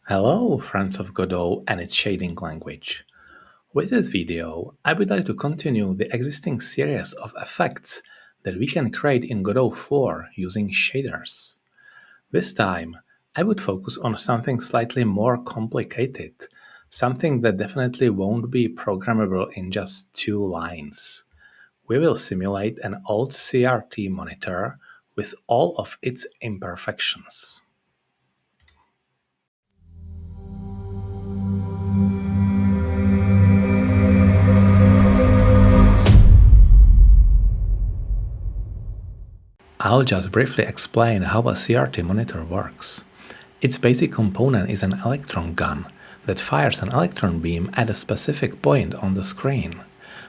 Hello, friends of Godot and its shading language. With this video, I would like to continue the existing series of effects that we can create in Godot 4 using shaders. This time, I would focus on something slightly more complicated, something that definitely won't be programmable in just 2 lines. We will simulate an old CRT monitor with all of its imperfections. I'll just briefly explain how a CRT monitor works. Its basic component is an electron gun that fires an electron beam at a specific point on the screen,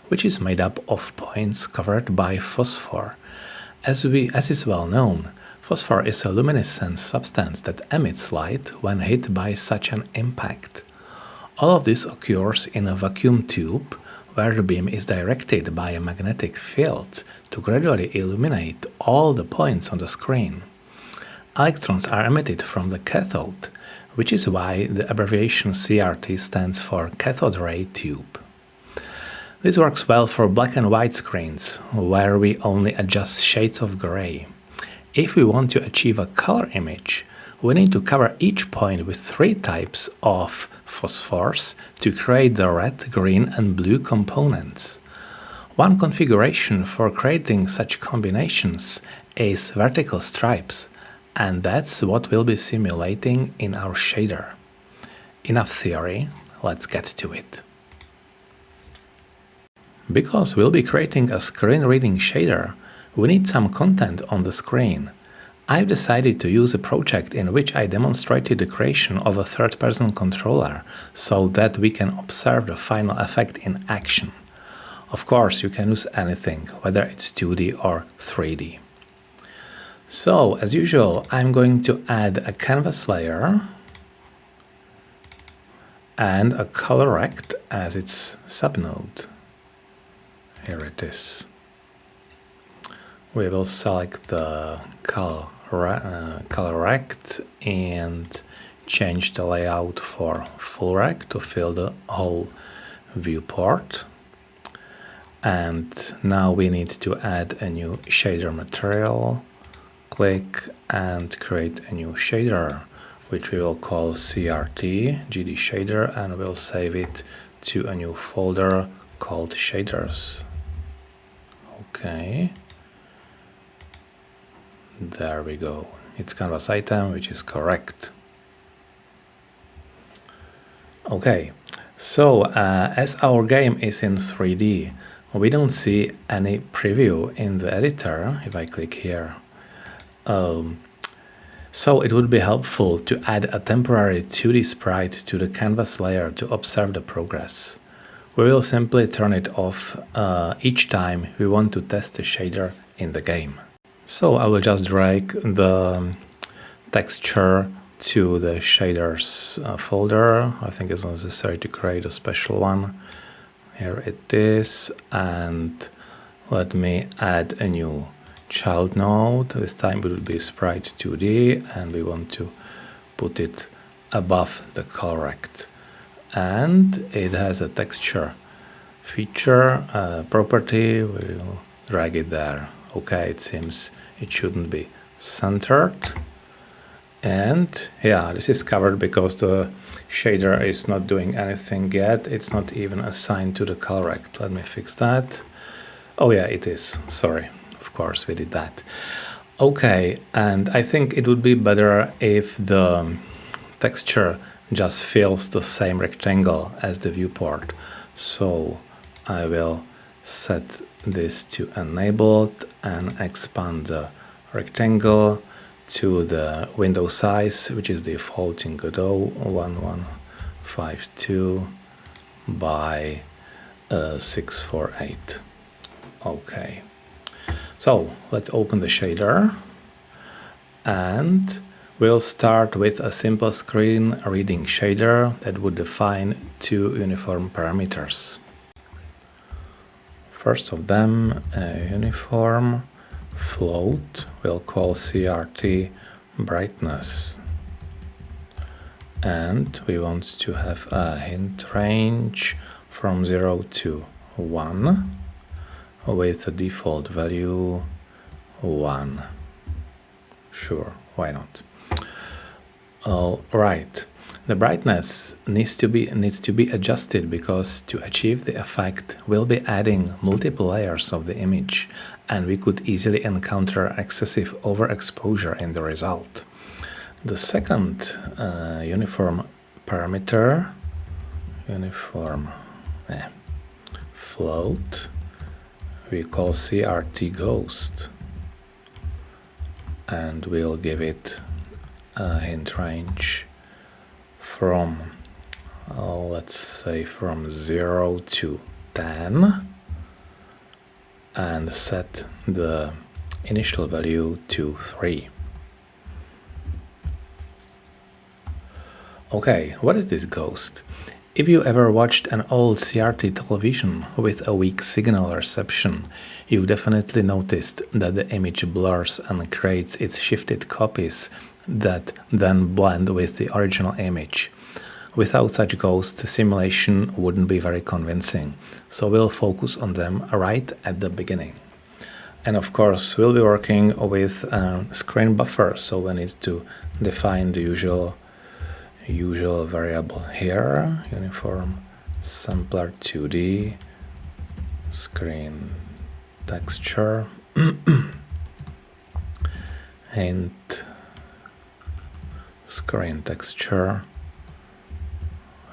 which is made up of points covered by phosphor. As is well known, phosphor is a luminescent substance that emits light when hit by such an impact. All of this occurs in a vacuum tube where the beam is directed by a magnetic field to gradually illuminate all the points on the screen. Electrons are emitted from the cathode, which is why the abbreviation CRT stands for cathode ray tube. This works well for black and white screens, where we only adjust shades of gray. If we want to achieve a color image, we need to cover each point with 3 types of phosphors to create the red, green and blue components. One configuration for creating such combinations is vertical stripes, and that's what we'll be simulating in our shader. Enough theory, let's get to it. Because we'll be creating a screen reading shader, we need some content on the screen. I've decided to use a project in which I demonstrated the creation of a third-person controller so that we can observe the final effect in action. Of course, you can use anything, whether it's 2D or 3D. So, as usual, I'm going to add a canvas layer and a color rect as its subnode. Here it is. We will select the color rect and change the layout for full rect to fill the whole viewport. And now we need to add a new shader material. Click and create a new shader, which we will call CRT, GD shader, and we'll save it to a new folder called shaders. Okay. There we go. It's canvas item, which is correct. Okay, so as our game is in 3D, we don't see any preview in the editor if I click here. So it would be helpful to add a temporary 2D sprite to the canvas layer to observe the progress. We will simply turn it off each time we want to test the shader in the game. So I will just drag the texture to the shaders folder. I think it's necessary to create a special one. Here it is, and let me add a new child node. This time it will be sprite 2D, and we want to put it above the color rect. And it has a texture feature property. We'll drag it there. Okay, it seems it shouldn't be centered. And yeah, this is covered because the shader is not doing anything yet. It's not even assigned to the color rect. Let me fix that. Oh yeah, it is. Sorry. Of course, we did that. Okay, and I think it would be better if the texture just fills the same rectangle as the viewport. So I will set this to enabled and expand the rectangle to the window size, which is default in Godot 1152 by 648. Okay, so let's open the shader and we'll start with a simple screen reading shader that would define 2 uniform parameters. First of them, a uniform float we'll call CRT brightness, and we want to have a hint range from 0 to 1 with a default value 1. Sure, why not? All right. The brightness needs to be adjusted because to achieve the effect we'll be adding multiple layers of the image, and we could easily encounter excessive overexposure in the result. The second uniform parameter, float, we call CRT ghost, and we'll give it a hint range from, let's say, from 0 to 10, and set the initial value to 3. Okay, what is this ghost? If you ever watched an old CRT television with a weak signal reception, you've definitely noticed that the image blurs and creates its shifted copies that then blend with the original image. Without such ghosts, simulation wouldn't be very convincing, so we'll focus on them right at the beginning. And of course, we'll be working with screen buffer, so we need to define the usual variable here, uniform sampler 2D, screen texture, hint, screen texture,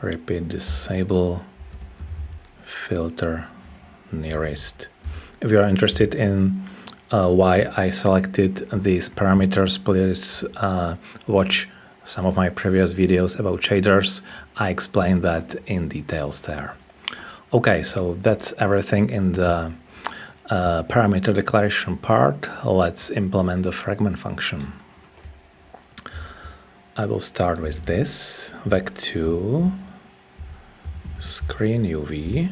repeat disable, filter nearest. If you are interested in why I selected these parameters, please watch some of my previous videos about shaders. I explained that in details there. Okay, so that's everything in the parameter declaration part. Let's implement the fragment function. I will start with this. vec2 screen UV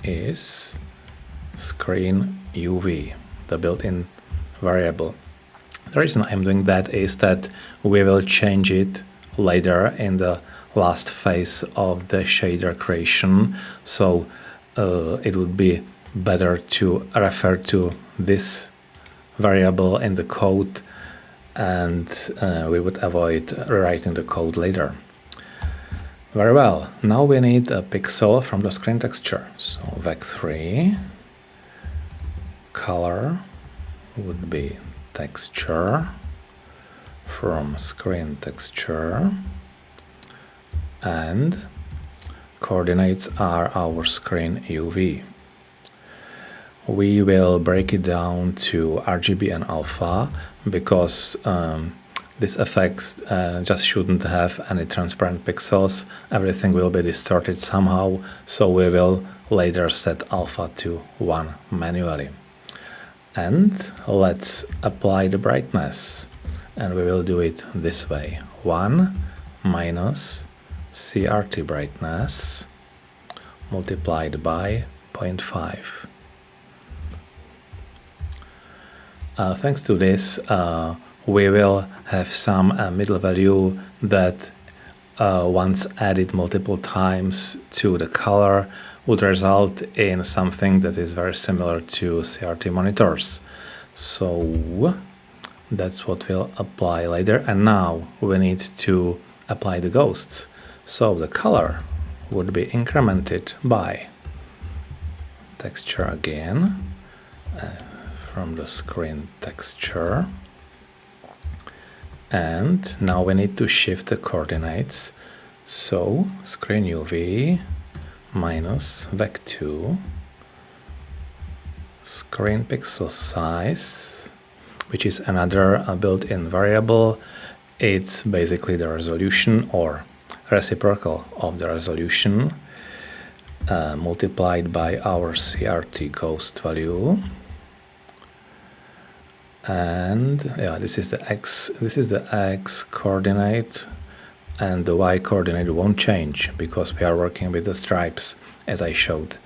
is screen UV, the built-in variable. The reason I'm doing that is that we will change it later in the last phase of the shader creation, so it would be better to refer to this variable in the code, and we would avoid rewriting the code later. Very well, now we need a pixel from the screen texture, so vec3 color would be texture from screen texture, and coordinates are our screen UV. We will break it down to RGB and alpha because this effect just shouldn't have any transparent pixels. Everything will be distorted somehow, so we will later set alpha to 1 manually. And let's apply the brightness, and we will do it this way: 1 minus CRT brightness multiplied by 0.5. Thanks to this, we will have some middle value that once added multiple times to the color would result in something that is very similar to CRT monitors. So that's what we'll apply later. And now we need to apply the ghosts. So the color would be incremented by texture again, from the screen texture. And now we need to shift the coordinates. So screen UV minus vec2 screen pixel size, which is another built-in variable. It's basically the resolution or reciprocal of the resolution multiplied by our CRT ghost value. And yeah, this is the x coordinate, and the y coordinate won't change because we are working with the stripes, as I showed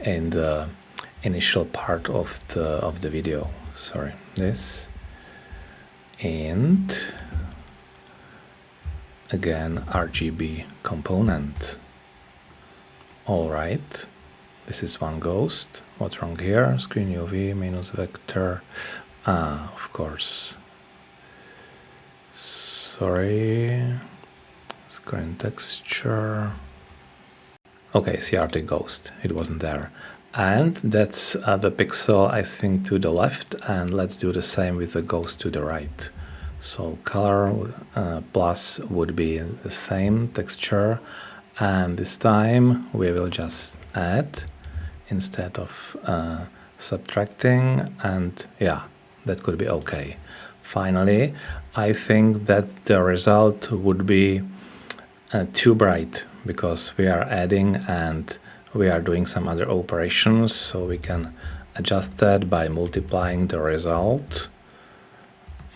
in the initial part of the video. Sorry, this, and again RGB component. Alright, this is one ghost. What's wrong here? Screen UV minus vector. Of course. Sorry. Screen texture. Okay, CRT ghost. It wasn't there. And that's the pixel, I think, to the left. And let's do the same with the ghost to the right. So color plus would be the same texture. And this time we will just add instead of subtracting, and yeah, that could be okay. Finally, I think that the result would be too bright because we are adding and we are doing some other operations, so we can adjust that by multiplying the result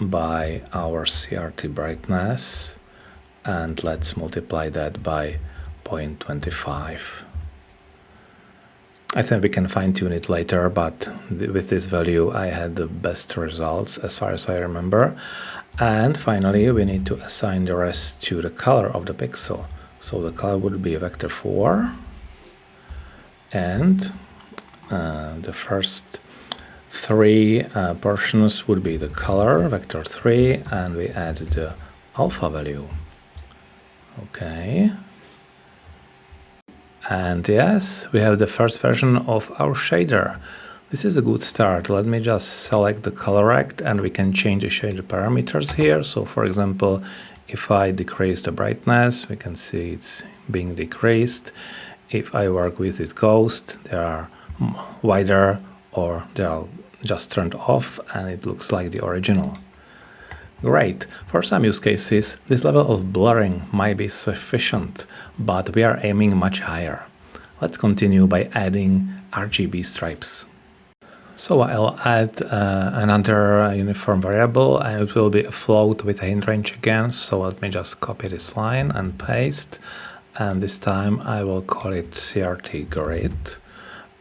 by our CRT brightness, and let's multiply that by 0.25. I think we can fine-tune it later, but with this value I had the best results as far as I remember. And finally we need to assign the rest to the color of the pixel. So the color would be vector 4, and the first three portions would be the color, vector 3, and we add the alpha value. Okay. And yes, we have the first version of our shader. This is a good start. Let me just select the color rect and we can change the shader parameters here. So for example, if I decrease the brightness, we can see it's being decreased. If I work with this ghost, they are wider or they are just turned off and it looks like the original. Great. For some use cases, this level of blurring might be sufficient, but we are aiming much higher. Let's continue by adding RGB stripes. So I'll add another uniform variable, and it will be a float with a hint range again. So let me just copy this line and paste. And this time I will call it CRT grid.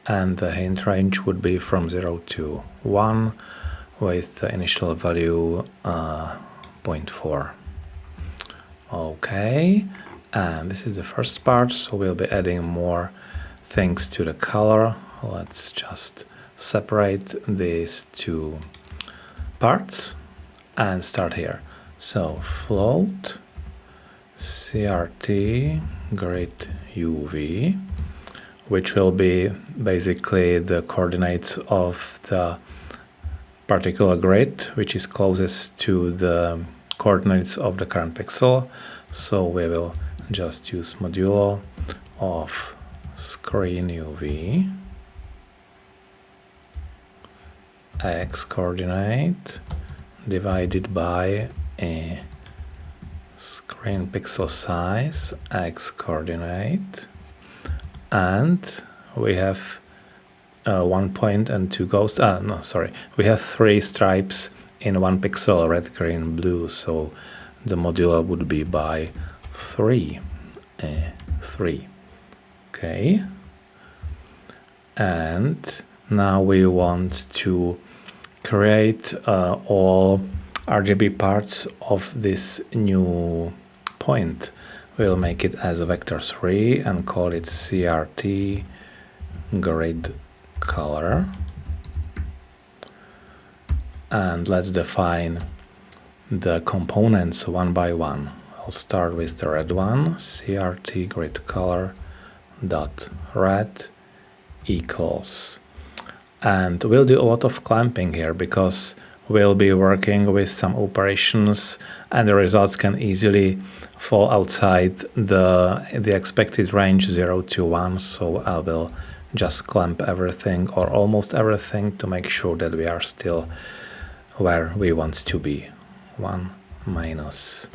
And the hint range would be from 0 to 1. With the initial value 0.4. Okay, and this is the first part, so we'll be adding more things to the color. Let's just separate these two parts and start here. So float CRT grid UV, which will be basically the coordinates of the particular grid, which is closest to the coordinates of the current pixel. So we will just use modulo of screen UV x coordinate divided by a screen pixel size x coordinate, and we have 1 point and 2 ghosts. We have 3 stripes in 1 pixel, red, green, blue. So the modulo would be by 3. 3. Okay. And now we want to create all RGB parts of this new point. We'll make it as a vector 3 and call it CRT grid color, and let's define the components one by one. I'll start with the red one, CRT grid color dot red equals, and we'll do a lot of clamping here because we'll be working with some operations and the results can easily fall outside the expected range 0 to 1, so I will just clamp everything or almost everything to make sure that we are still where we want to be. 1 minus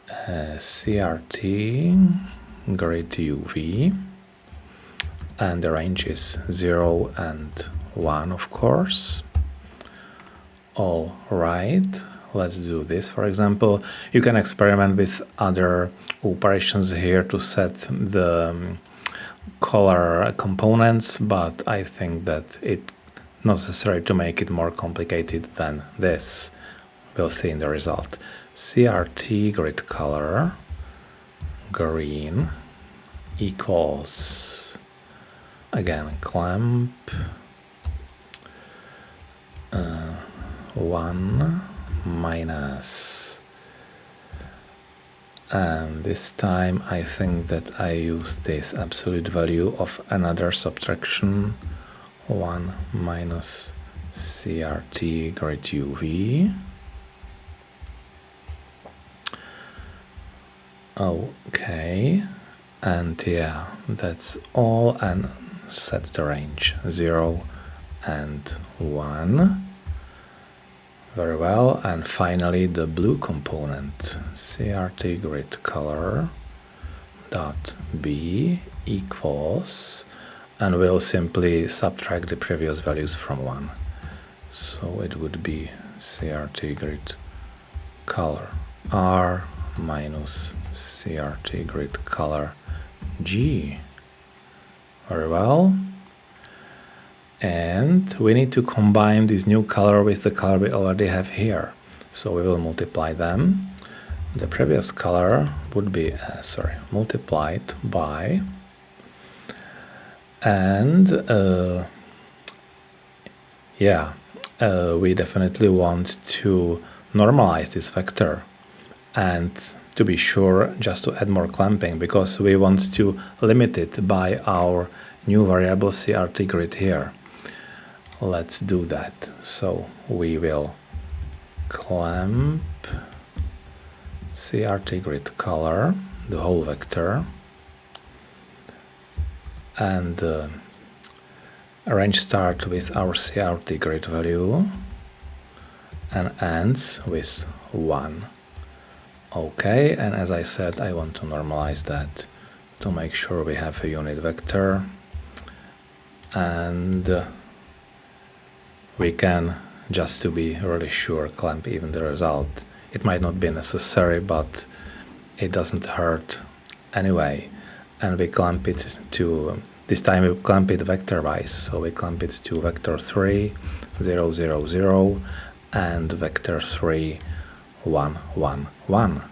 CRT grid UV, and the range is 0 and 1, of course. All right, let's do this. For example, you can experiment with other operations here to set the color components, but I think that it's necessary to make it more complicated than this. We'll see in the result. CRT grid color green equals, again, clamp 1 minus, and this time I think that I use this absolute value of another subtraction, 1 minus CRT grid UV. Okay, and yeah, that's all, and set the range 0 and 1. Very well, and finally the blue component, CRT grid color dot B equals, and we'll simply subtract the previous values from 1. So it would be CRT grid color R minus CRT grid color G. Very well. And we need to combine this new color with the color we already have here. So we will multiply them. The previous color would be, multiplied by, and we definitely want to normalize this vector, and to be sure, just to add more clamping, because we want to limit it by our new variable CRT grid here. Let's do that. So we will clamp CRT grid color, the whole vector, and range start with our CRT grid value and ends with 1. Okay, and as I said, I want to normalize that to make sure we have a unit vector, and we can, just to be really sure, clamp even the result. It might not be necessary, but it doesn't hurt anyway. And we clamp it to, this time we clamp it vector wise, so we clamp it to vector 3, 0, 0, 0, and vector 3, 1, 1, 1.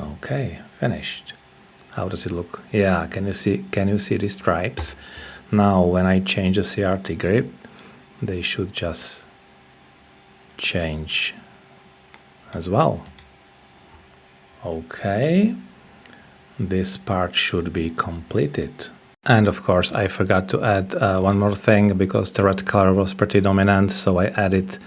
Okay, finished. How does it look? Yeah, can you see the stripes? Now when I change the CRT grid, they should just change as well. Okay, this part should be completed. And of course I forgot to add one more thing, because the red color was pretty dominant, so I added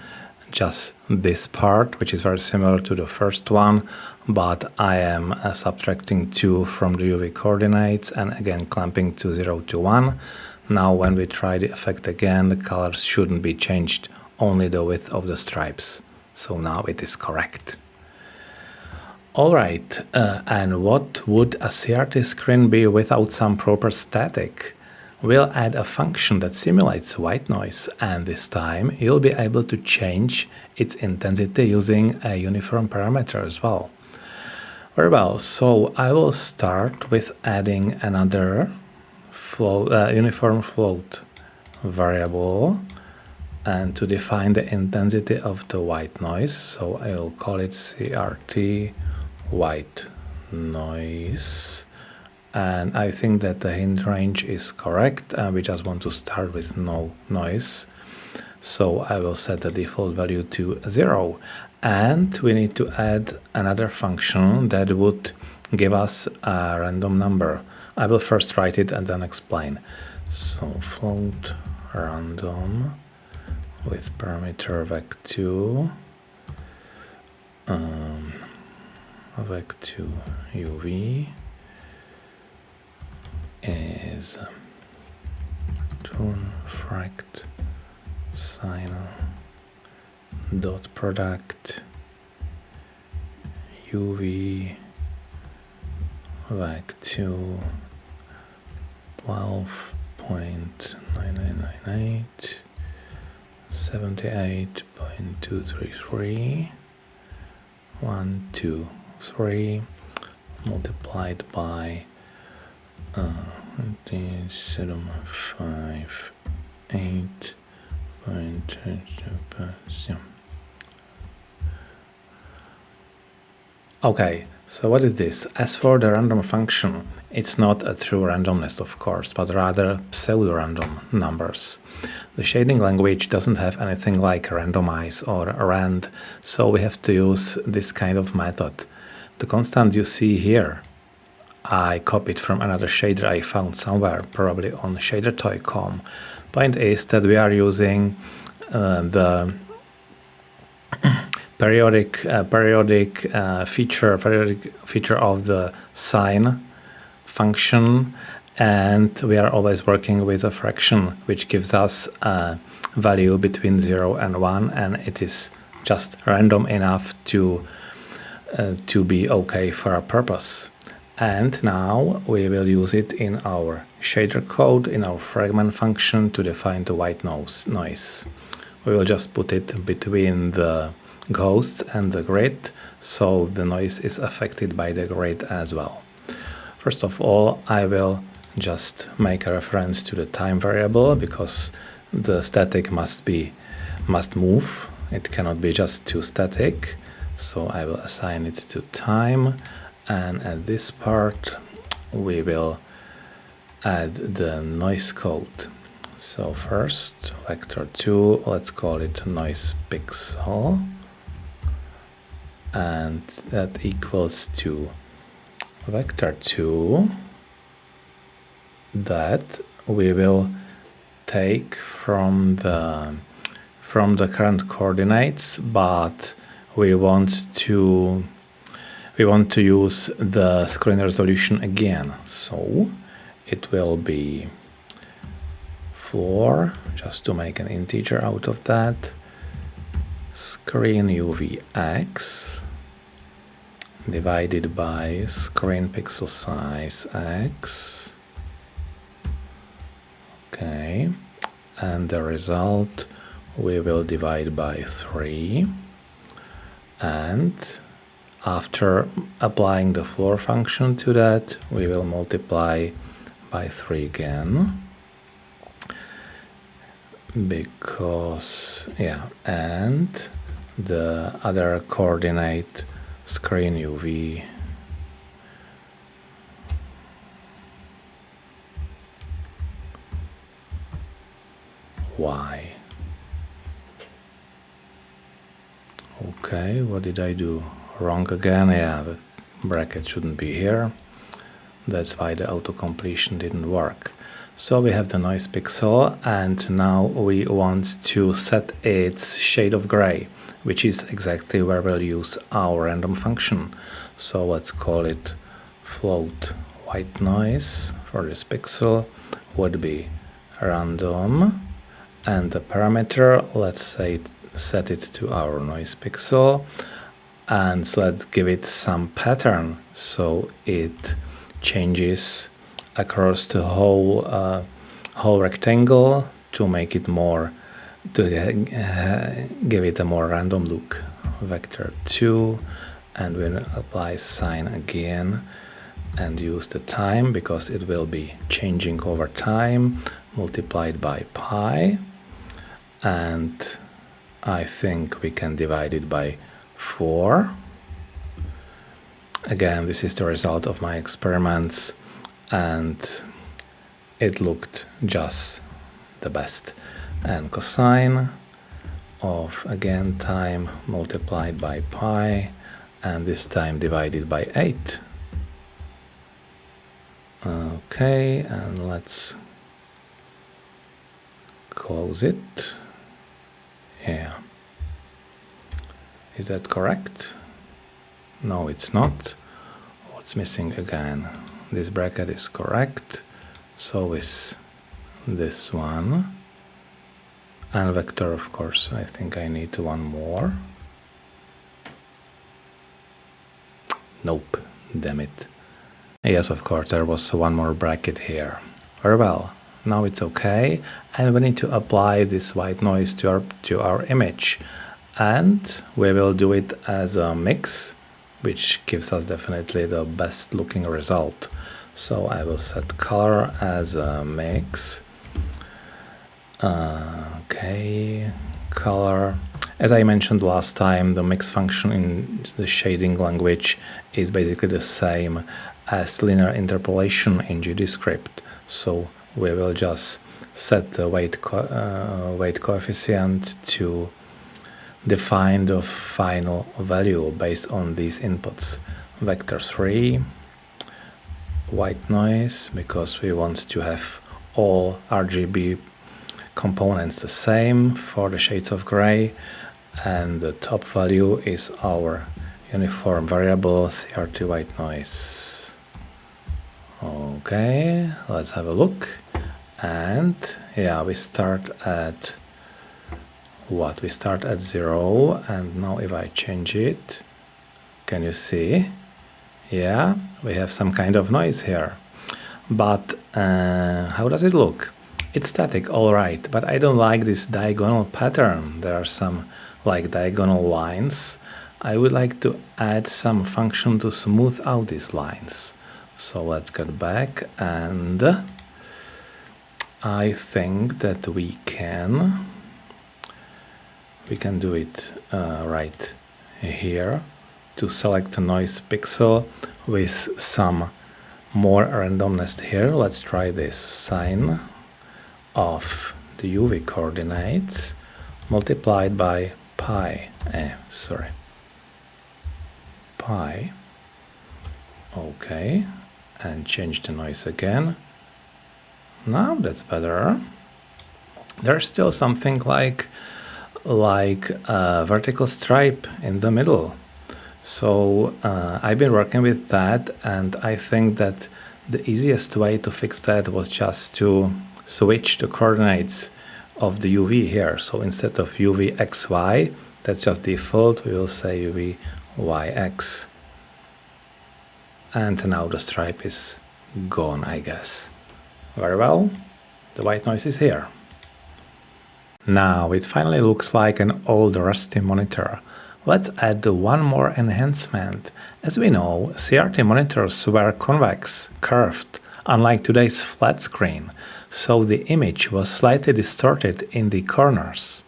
just this part, which is very similar to the first one, but I am subtracting 2 from the UV coordinates and again clamping to 0 to 1. Now when we try the effect again, the colors shouldn't be changed, only the width of the stripes. So now it is correct. Alright, and what would a CRT screen be without some proper static? We'll add a function that simulates white noise, and this time you'll be able to change its intensity using a uniform parameter as well. Very well, so I will start with adding another uniform float variable, and to define the intensity of the white noise, so I will call it CRT white noise. And I think that the hint range is correct, and we just want to start with no noise. So I will set the default value to 0. And we need to add another function that would give us a random number. I will first write it and then explain. So float random with parameter vec2 vec2 UV is tune fract sine dot product UV vec2 12.9998 78.233 1, 2, 3 multiplied by 758.2%. Okay, so what is this? As for the random function, it's not a true randomness, of course, but rather pseudo-random numbers. The shading language doesn't have anything like randomize or rand, so we have to use this kind of method. The constant you see here, I copied from another shader I found somewhere, probably on shadertoy.com. Point is that we are using the periodic feature of the sine function, and we are always working with a fraction which gives us a value between 0 and 1, and it is just random enough to be okay for our purpose. And now we will use it in our shader code, in our fragment function, to define the white noise. We will just put it between the ghosts and the grid, so the noise is affected by the grid as well. First of all, I will just make a reference to the time variable, because the static must move. It cannot be just too static. So I will assign it to time, and at this part we will add the noise code. So first, vector2, let's call it noise pixel, and that equals to vector2 that we will take from the current coordinates, but we want to use the screen resolution again. So it will be floor, just to make an integer out of that, screen UVX divided by screen pixel size x. Okay, and the result we will divide by 3, and after applying the floor function to that, we will multiply by 3 again, because and the other coordinate, screen UV, y. Okay, what did I do wrong again? Yeah, the bracket shouldn't be here. That's why the autocompletion didn't work. So we have the noise pixel, and now we want to set its shade of gray, which is exactly where we'll use our random function. So let's call it float white noise. For this pixel would be random, and the parameter, let's say set it to our noise pixel, and let's give it some pattern so it changes across the whole rectangle to make it more, to give it a more random look. Vector 2, and we'll apply sine again and use the time, because it will be changing over time, multiplied by pi, and I think we can divide it by 4. Again, this is the result of my experiments, and it looked just the best. And cosine of, again, time multiplied by pi, and this time divided by 8. Okay, and let's close it. Yeah. Is that correct? No, it's not. What's missing again? This bracket is correct. So is this one. And vector, of course, I think I need one more. Nope, damn it. Yes, of course, there was one more bracket here. Very well, now it's okay. And we need to apply this white noise to our image. And we will do it as a mix, which gives us definitely the best looking result. So I will set color as a mix. Okay, color, As I mentioned last time, the mix function in the shading language is basically the same as linear interpolation in GDScript. So we will just set the weight coefficient to define the final value based on these inputs. Vector 3, white noise, because we want to have all RGB components the same for the shades of gray, and the top value is our uniform variable CRT white noise. Okay, let's have a look. And yeah, we start at what? We start at 0, and now if I change it, can you see? Yeah, we have some kind of noise here. But how does it look? It's static, all right, but I don't like this diagonal pattern. There are some like diagonal lines. I would like to add some function to smooth out these lines. So let's get back, and I think that we can do it right here, to select a noise pixel with some more randomness here. Let's try this. Sine of the UV coordinates multiplied by pi. Pi. Okay, and change the noise again. Now that's better. There's still something like a vertical stripe in the middle. So I've been working with that, and I think that the easiest way to fix that was just to switch the coordinates of the UV here. So instead of UV XY, that's just default, we will say UV YX. And now the stripe is gone, I guess. Very well, the white noise is here. Now it finally looks like an old rusty monitor. Let's add one more enhancement. As we know, CRT monitors were convex, curved, unlike today's flat screen, so the image was slightly distorted in the corners.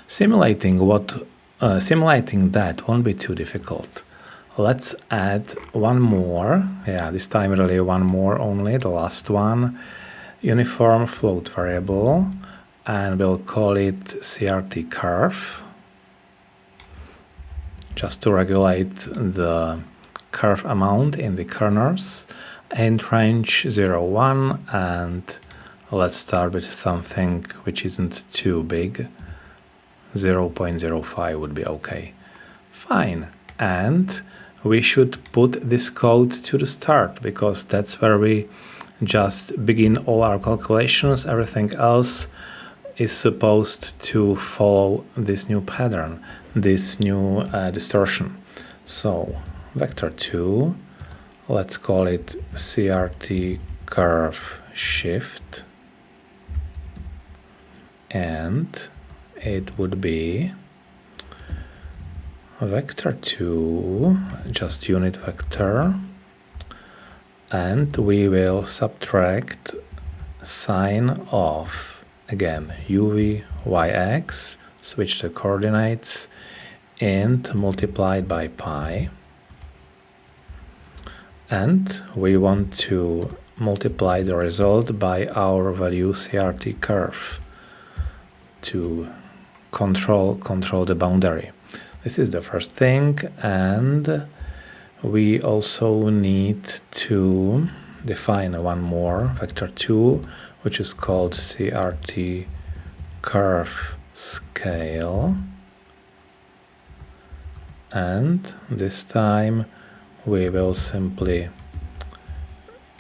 Simulating that won't be too difficult. Let's add one more, this time really one more only, the last one, uniform float variable, and we'll call it CRT curve, just to regulate the curve amount in the corners, and range 0, 1, and let's start with something which isn't too big. 0.05 would be okay. Fine. And we should put this code to the start, because that's where we just begin all our calculations. Everything else is supposed to follow this new pattern, this new distortion. So vector 2, let's call it CRT curve shift, and it would be vector 2, just unit vector, and we will subtract sine of, again, UV YX, switch the coordinates, and multiplied by pi. And we want to multiply the result by our value CRT curve to control the boundary. This is the first thing, and we also need to define one more, vector 2, which is called CRT curve scale, and this time we will simply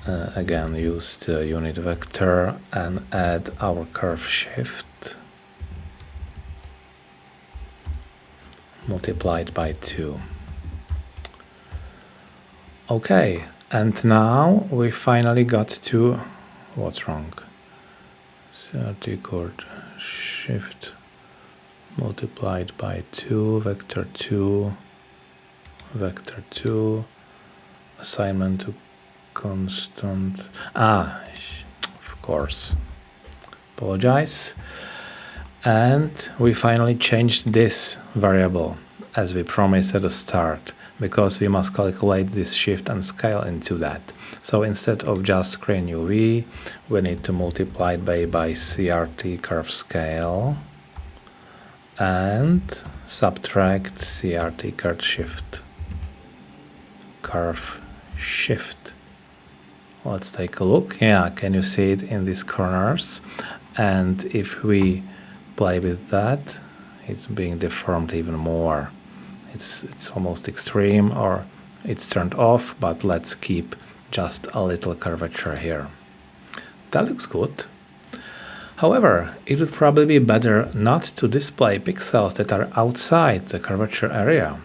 again use the unit vector and add our curve shift multiplied by 2. Okay, and now we finally got to what's wrong. CRT chord shift multiplied by 2, vector 2, assignment to constant. Of course. Apologize. And we finally changed this variable as we promised at the start, because we must calculate this shift and scale into that. So instead of just screen UV, we need to multiply it by CRT curve scale and subtract CRT curve shift. Let's take a look. Yeah, can you see it in these corners? And if we play with that, it's being deformed even more. It's almost extreme, or it's turned off, but let's keep just a little curvature here. That looks good. However, it would probably be better not to display pixels that are outside the curvature area.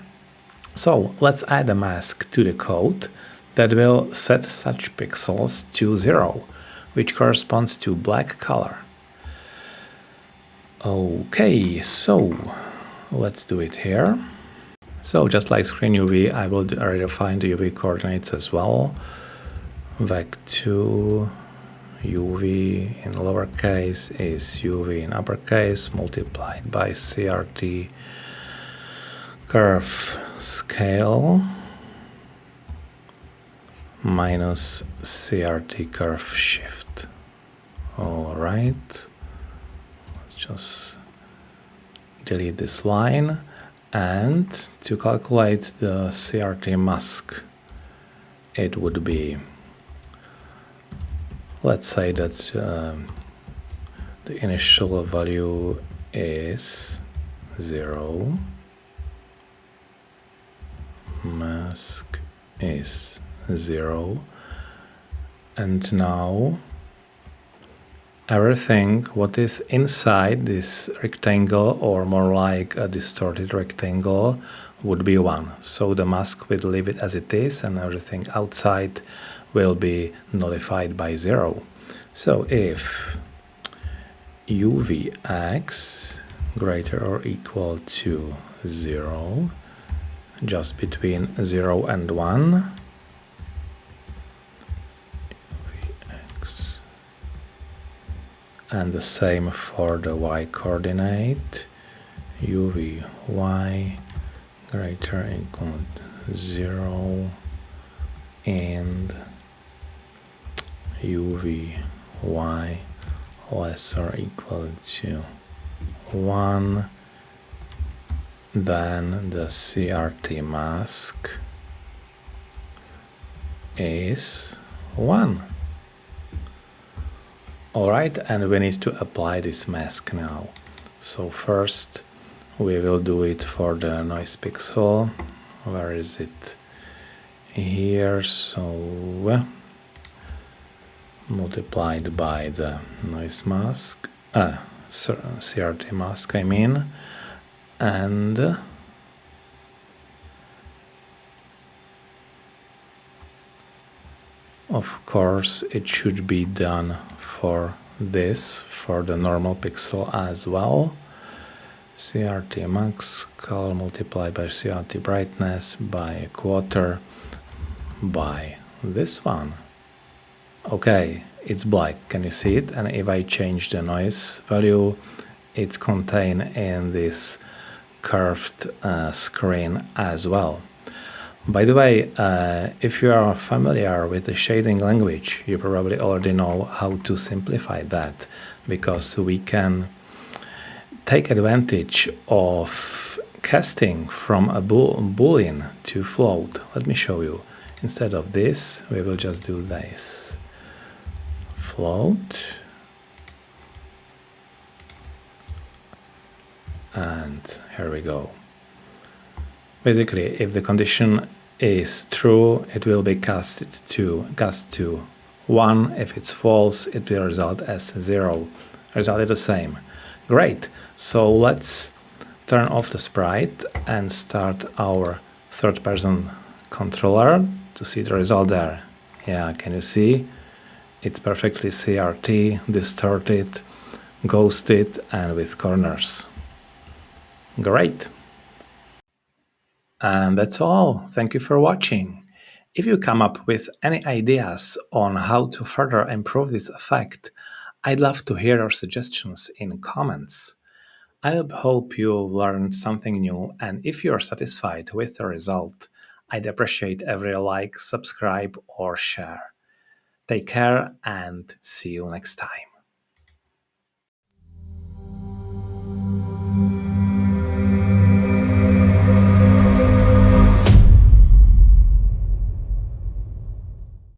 So let's add a mask to the code that will set such pixels to 0, which corresponds to black color. Okay, so let's do it here. So just like screen UV, I will redefine the UV coordinates as well. Vec2 UV in lowercase is UV in uppercase multiplied by CRT curve scale minus CRT curve shift. All right, let's just delete this line. And to calculate the CRT mask, it would be, let's say that the initial value is 0, mask is 0, and now everything what is inside this rectangle, or more like a distorted rectangle, would be 1. So the mask will leave it as it is, and everything outside will be nullified by 0. So if UVX greater or equal to 0, just between 0 and 1, and the same for the y coordinate, UVY greater or equal to 0 and UVY less or equal to 1, then the CRT mask is 1. Alright, and we need to apply this mask now. So first we will do it for the noise pixel. Where is it? Here. So multiplied by the noise mask, CRT mask I mean, and of course it should be done for this, for the normal pixel as well. CRT max color multiplied by CRT brightness by a quarter by this one. Okay, it's black, can you see it? And if I change the noise value, it's contained in this curved screen as well. By the way, if you are familiar with the shading language, you probably already know how to simplify that, because we can take advantage of casting from a boolean to float. Let me show you. Instead of this, we will just do this. Float. And here we go. Basically, if the condition is true, it will be cast to 1. If it's false, it will result as 0. Result is the same. Great. So let's turn off the sprite and start our third-person controller to see the result there. Yeah, can you see? It's perfectly CRT, distorted, ghosted, and with corners. Great. And that's all. Thank you for watching. If you come up with any ideas on how to further improve this effect, I'd love to hear your suggestions in comments. I hope you learned something new, and if you're satisfied with the result, I'd appreciate every like, subscribe, or share. Take care and see you next time.